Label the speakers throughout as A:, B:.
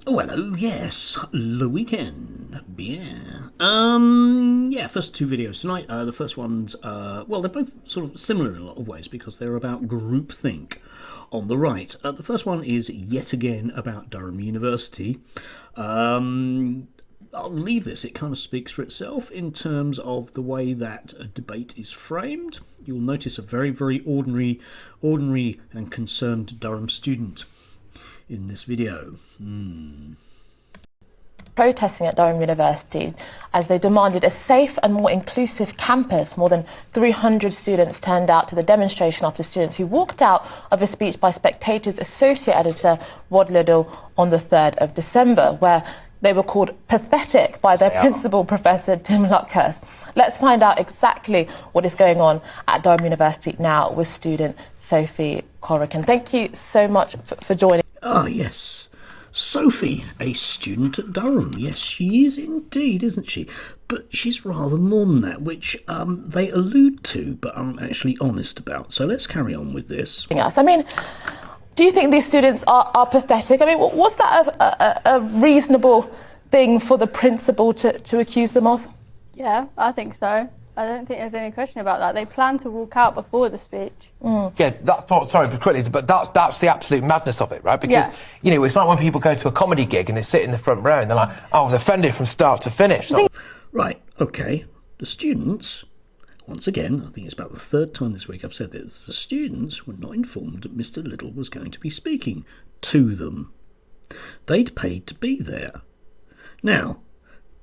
A: Oh, hello, yes, the weekend, yeah. Yeah, first two videos tonight. The first one's, well, they're both sort of similar in a lot of ways because they're about groupthink on the right. The first one is yet again about Durham University. I'll leave this, it kind of speaks for itself in terms of the way that a debate is framed. You'll notice a very, very ordinary and concerned Durham student in this video.
B: Protesting at Durham University as they demanded a safe and more inclusive campus. More than 300 students turned out to the demonstration after students who walked out of a speech by Spectator's associate editor Rod Liddle on the 3rd of December, where they were called pathetic by their principal, Professor Tim Luckhurst. Let's find out exactly what is going on at Durham University now with student Sophie Corcoran. Thank you so much for joining.
A: Ah, yes. Sophie, a student at Durham. Yes, she is indeed, isn't she? But she's rather more than that, which they allude to, but aren't actually honest about. So let's carry on with this.
B: I mean, do you think these students are pathetic? I mean, was that a reasonable thing for the principal to accuse them of?
C: Yeah, I think so. I don't think there's any question about that. They planned to walk out before the speech.
D: Yeah, sorry, but quickly, but that's the absolute madness of it, right? Because, you know, it's like when people go to a comedy gig and they sit in the front row and they're like, I was offended from start to finish.
A: Right, okay. The students, once again, I think it's about the third time this week I've said this, the students were not informed that Mr. Little was going to be speaking to them. They'd paid to be there. Now,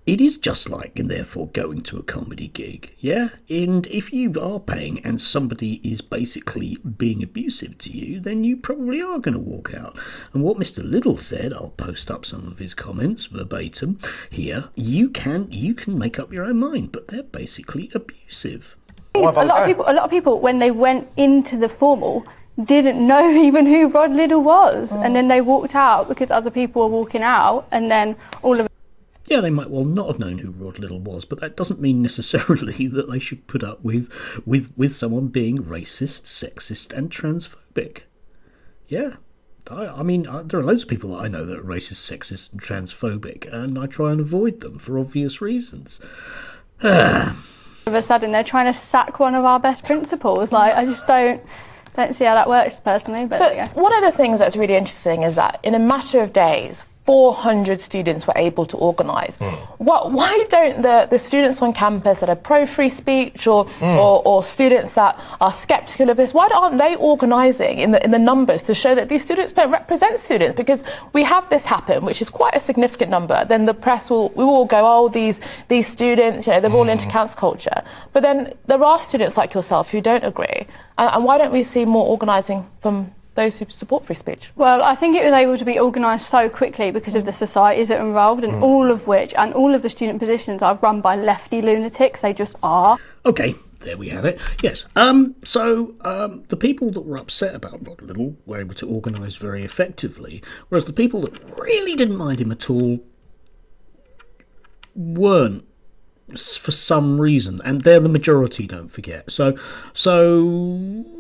A: it is just like, and therefore, going to a comedy gig, yeah? And if you are paying and somebody is basically being abusive to you, then you probably are going to walk out. And what Mr. Little said, I'll post up some of his comments verbatim here, you can make up your own mind, but they're basically abusive.
C: A lot of people, when they went into the formal, didn't know even who Rod Liddle was. And then they walked out because other people were walking out, and then all of
A: Yeah, they might well not have known who Rod Liddle was, but that doesn't mean necessarily that they should put up with someone being racist, sexist and transphobic. Yeah. I mean, there are loads of people that I know that are racist, sexist and transphobic, and I try and avoid them for obvious reasons.
C: all of a sudden they're trying to sack one of our best principals. Like, I just don't see how that works personally. But
B: one of the things that's really interesting is that in a matter of days, 400 students were able to organise. Why don't the students on campus that are pro-free speech or students that are sceptical of this, why aren't they organising in the numbers to show that these students don't represent students? Because we have this happen, which is quite a significant number. Then the press will all go, oh, these students, you know, they're all into cancel culture. But then there are students like yourself who don't agree. And why don't we see more organising from those who support free speech?
C: Well, I think it was able to be organised so quickly because of the societies that are involved, and all of the student positions are run by lefty lunatics. They just are.
A: Okay, there we have it. Yes. So the people that were upset about Rod Liddle were able to organise very effectively, whereas the people that really didn't mind him at all weren't, for some reason, and they're the majority, don't forget. So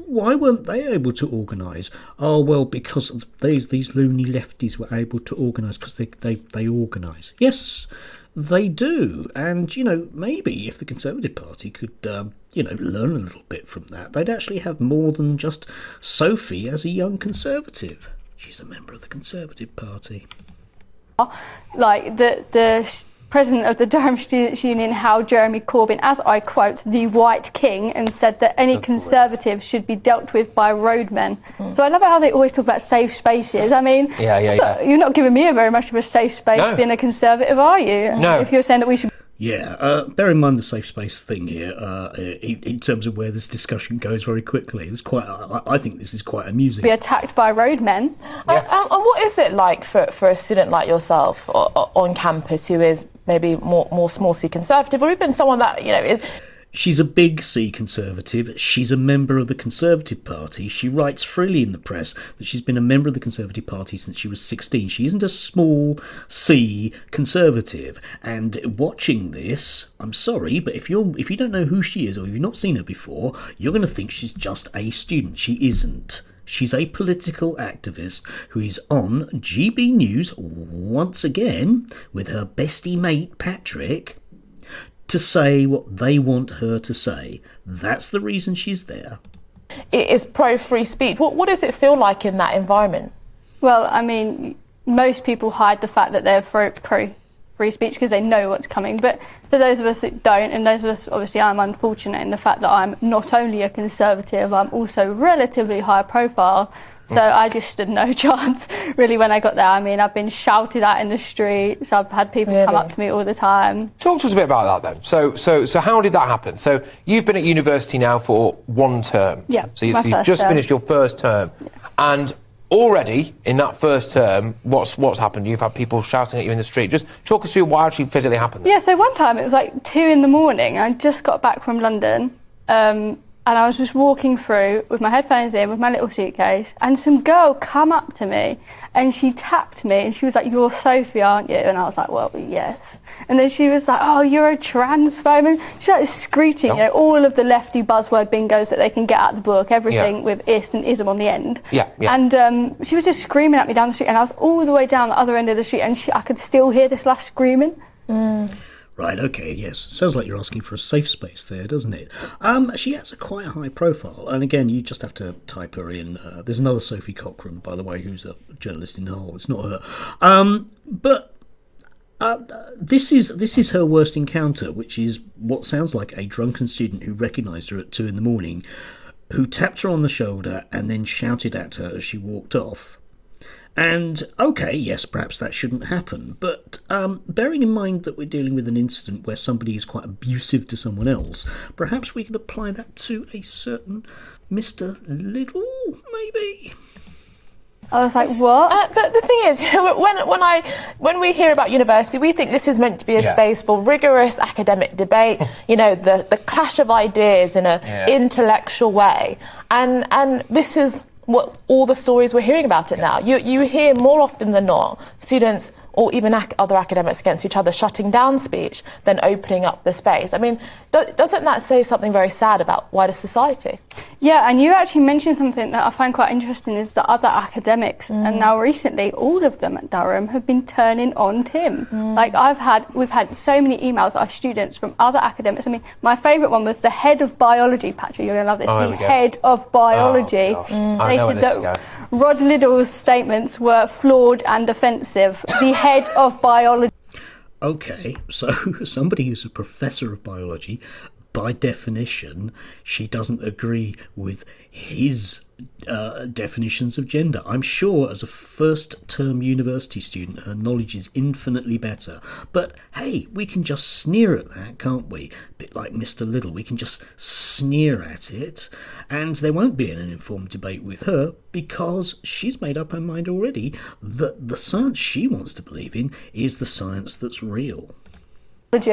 A: why weren't they able to organise? Oh, well, because these loony lefties were able to organise because they organise. Yes, they do. And, you know, maybe if the Conservative Party could, you know, learn a little bit from that, they'd actually have more than just Sophie as a young Conservative. She's a member of the Conservative Party.
C: Like the president of the Durham Students' Union, Hal Jeremy Corbyn, as I quote, the white king, and said that any Conservatives should be dealt with by roadmen. So I love how they always talk about safe spaces. I mean, you're not giving me very much of a safe space being a Conservative, are you?
D: No.
C: If you're saying that we should...
A: Yeah, bear in mind the safe space thing here, in terms of where this discussion goes very quickly. It's quite. I think this is quite amusing.
C: Be attacked by roadmen.
B: And what is it like for a student like yourself on campus who is maybe more small C conservative, or even someone that, you know, is...
A: She's a big C Conservative. She's a member of the Conservative Party. She writes freely in the press that she's been a member of the Conservative Party since she was 16. She isn't a small C Conservative. And watching this, I'm sorry, but if you don't know who she is, or if you've not seen her before, you're going to think she's just a student. She isn't. She's a political activist who is on GB News once again with her bestie mate Patrick to say what they want her to say. That's the reason she's there.
B: It is pro-free speech. What does it feel like in that environment?
C: Well, I mean, most people hide the fact that they're pro-free speech because they know what's coming. But for those of us that don't, and those of us, obviously, I'm unfortunate in the fact that I'm not only a Conservative, I'm also relatively high profile. So I just stood no chance, really, when I got there. I mean, I've been shouted at in the streets. I've had people come up to me all the time.
D: Talk to us a bit about that then. So how did that happen? So you've been at university now for one term.
C: Yeah,
D: So you've just finished your first term. Yeah. And already in that first term, what's happened? You've had people shouting at you in the street. Just talk us through what actually physically happened there.
C: Yeah, so one time it was like 2 a.m. I just got back from London. And I was just walking through with my headphones in, with my little suitcase, and some girl come up to me and she tapped me and she was like, "You're Sophie, aren't you?" And I was like, "Well, yes." And then she was like, "Oh, you're a transphobe." And she started screeching, you know, all of the lefty buzzword bingos that they can get out of the book, everything with ist and ism on the end. And she was just screaming at me down the street, and I was all the way down the other end of the street, and I could still hear this lass screaming.
A: Right, okay, yes. Sounds like you're asking for a safe space there, doesn't it? She has a quite high profile, and again, you just have to type her in. There's another Sophie Corcoran, by the way, who's a journalist in Hull. It's not her. But this is her worst encounter, which is what sounds like a drunken student who recognised her at 2 a.m, who tapped her on the shoulder and then shouted at her as she walked off. And, okay, yes, perhaps that shouldn't happen, but bearing in mind that we're dealing with an incident where somebody is quite abusive to someone else, perhaps we could apply that to a certain Mr. Little, maybe?
C: I was like, what?
B: But the thing is, when we hear about university, we think this is meant to be a space for rigorous academic debate, you know, the clash of ideas in an intellectual way. And this is what all the stories we're hearing about it now. You hear more often than not students or even other academics against each other shutting down speech than opening up the space. I mean, doesn't that say something very sad about wider society?
C: Yeah, and you actually mentioned something that I find quite interesting is that other academics, and now recently all of them at Durham have been turning on Tim. Like we've had so many emails of students from other academics. I mean, my favourite one was the head of biology, Patrick, you're going to love this, the head of biology stated that Rod Liddell's statements were flawed and offensive. The head of biology.
A: Okay, so somebody who's a professor of biology, by definition, she doesn't agree with his definitions of gender. I'm sure as a first-term university student, her knowledge is infinitely better. But hey, we can just sneer at that, can't we? A bit like Mr. Little, we can just sneer at it, and there won't be an informed debate with her because she's made up her mind already that the science she wants to believe in is the science that's real.
B: But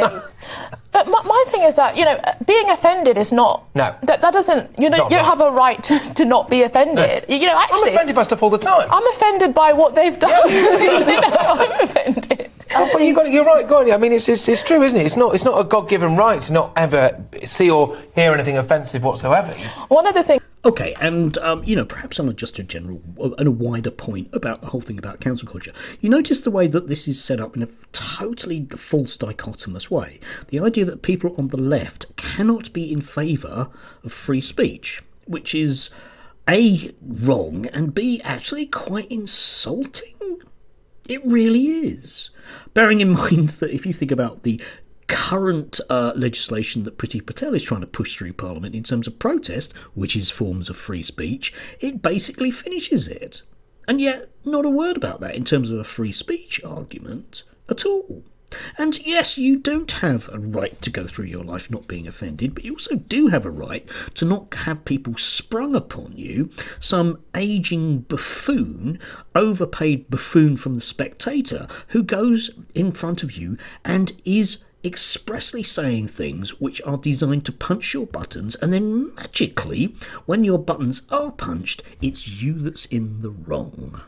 B: my thing is that, you know, being offended is not...
D: No.
B: That doesn't... You know, you have a right to not be offended. No. You know, actually...
D: I'm offended by stuff all the time.
B: I'm offended by what they've done. You know, I'm offended.
D: But you're right, go on. I mean, it's true, isn't it? It's not a God-given right to not ever see or hear anything offensive whatsoever.
B: One of the things...
A: Okay, and, you know, perhaps on just a general and a wider point about the whole thing about cancel culture, you notice the way that this is set up in a totally false dichotomous way. The idea that people on the left cannot be in favour of free speech, which is A, wrong, and B, actually quite insulting. It really is. Bearing in mind that if you think about the current legislation that Priti Patel is trying to push through Parliament in terms of protest, which is forms of free speech, it basically finishes it. And yet, not a word about that in terms of a free speech argument at all. And yes, you don't have a right to go through your life not being offended, but you also do have a right to not have people sprung upon you, some ageing buffoon, overpaid buffoon from The Spectator, who goes in front of you and is expressly saying things which are designed to punch your buttons, and then magically, when your buttons are punched, it's you that's in the wrong.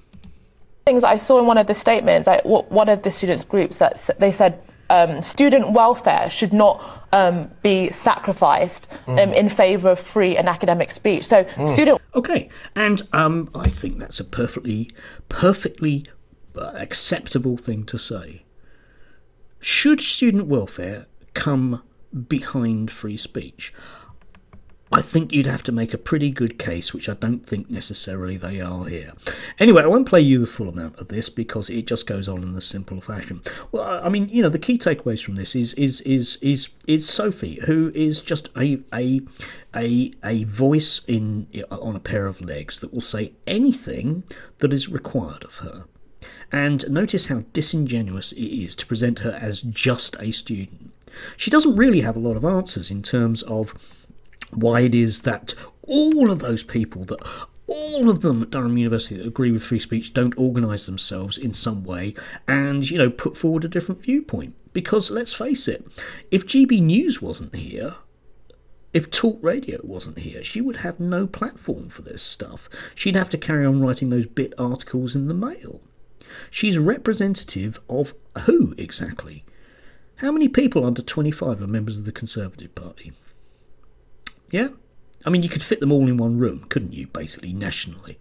B: Things I saw in one of the statements, one of the students' groups, that they said student welfare should not be sacrificed in favour of free and academic speech. So student...
A: Okay, and I think that's a perfectly acceptable thing to say. Should student welfare come behind free speech? I think you'd have to make a pretty good case, which I don't think necessarily they are here. Anyway, I won't play you the full amount of this because it just goes on in the simple fashion. Well, I mean, the key takeaways from this is Sophie, who is just a voice on a pair of legs that will say anything that is required of her. And notice how disingenuous it is to present her as just a student. She doesn't really have a lot of answers in terms of why it is that all of those people, that all of them at Durham University that agree with free speech, don't organise themselves in some way and, put forward a different viewpoint. Because let's face it, if GB News wasn't here, if Talk Radio wasn't here, she would have no platform for this stuff. She'd have to carry on writing those bit articles in the Mail. She's representative of who exactly? How many people under 25 are members of the Conservative Party? Yeah? I mean, you could fit them all in one room, couldn't you, basically, nationally?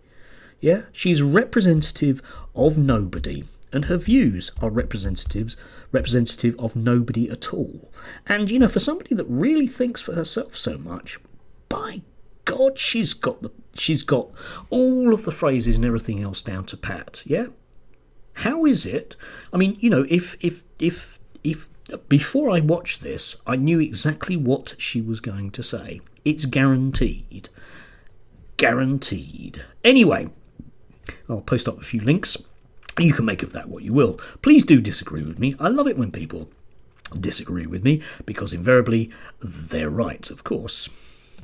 A: Yeah? She's representative of nobody, and her views are representative of nobody at all. And, for somebody that really thinks for herself so much, by God, she's got all of the phrases and everything else down to pat, yeah? How is it? I mean, if before I watched this, I knew exactly what she was going to say. It's guaranteed. Guaranteed. Anyway, I'll post up a few links. You can make of that what you will. Please do disagree with me. I love it when people disagree with me, because invariably they're right, of course.